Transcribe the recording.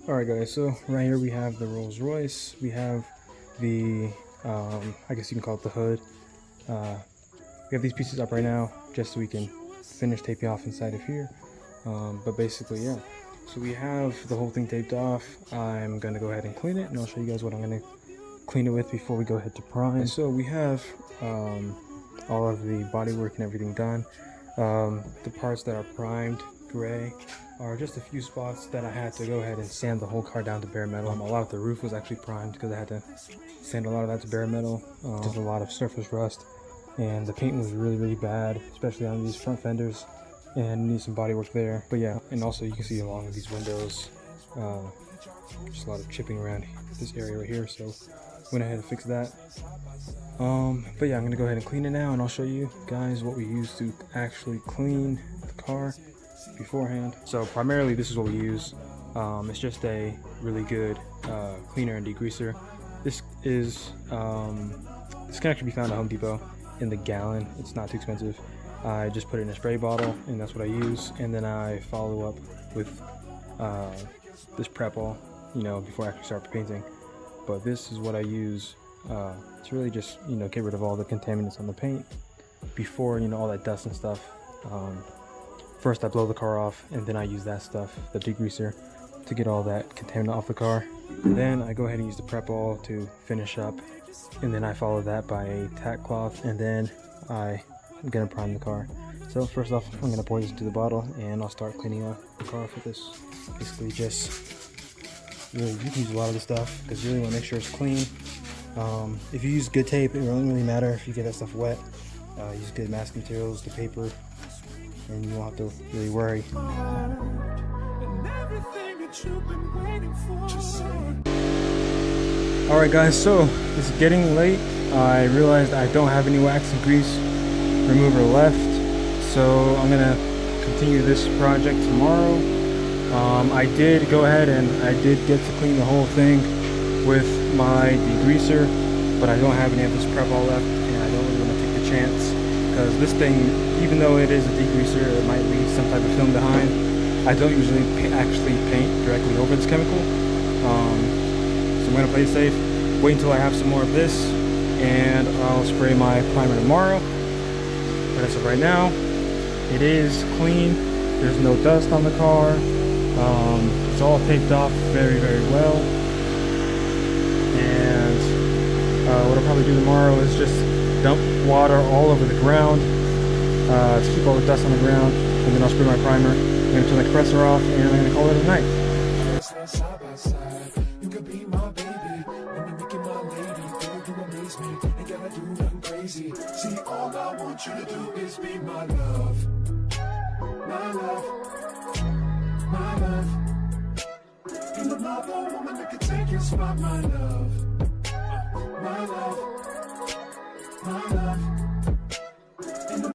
Alright guys, so right here we have the Rolls-Royce, we have the, I guess you can call it the hood. We have these pieces up right now just so we can finish taping off inside of here. But basically, yeah. So we have the whole thing taped off. I'm going to go ahead and clean it, and I'll show you guys what I'm going to clean it with before we go ahead to prime. So we have all of the bodywork and everything done. The parts that are primed gray are just a few spots that I had to go ahead and sand the whole car down to bare metal. A lot of the roof was actually primed because I had to sand a lot of that to bare metal. There's a lot of surface rust, and the paint was really bad, especially on these front fenders, and need some body work there. But yeah, and also you can see along these windows, just a lot of chipping around this area right here, so went ahead and fixed that. But yeah, I'm gonna go ahead and clean it now, and I'll show you guys what we use to actually clean the car beforehand. So primarily this is what we use. It's just a really good cleaner and degreaser. This is this can actually be found at Home Depot in the gallon. It's not too expensive. I just put it in a spray bottle, and that's what I use, and then I follow up with this prep all, you know, before I actually start painting. But this is what I use to really just, you know, get rid of all the contaminants on the paint before, you know, all that dust and stuff. First I blow the car off, and then I use that stuff, the degreaser, to get all that contaminant off the car. Then I go ahead and use the prep all to finish up, and then I follow that by a tack cloth, and then I'm gonna prime the car. So first off, I'm gonna pour this into the bottle, and I'll start cleaning up the car with this. Basically just, really, you can use a lot of this stuff because you really want to make sure it's clean. If you use good tape, it doesn't really matter if you get that stuff wet. Use good masking materials, the paper, and you won't have to really worry. Alright guys, so it's getting late. I realized I don't have any wax and grease remover left, so I'm gonna continue this project tomorrow. I did go ahead and I did get to clean the whole thing with my degreaser, but I don't have any of this prep all left, and I don't really want to take the chance because this thing, even though it is a degreaser, it might leave some type of film behind. I don't usually actually paint directly over this chemical, so I'm going to play it safe, wait until I have some more of this, and I'll spray my primer tomorrow. But as of right now, it is clean. There's no dust on the car. It's all taped off very well. And what I'll probably do tomorrow is just dump water all over the ground to keep all the dust on the ground, and then I'll spray my primer. I'm going to turn the compressor off, and I'm going to call it a night. Side by side, you could be my baby, and you make it my lady. Girl, you amaze me, ain't gotta do nothing crazy. See, all I want you to do is be my love, my love, my love. Ain't another woman that could take your spot, my love, my love, my love.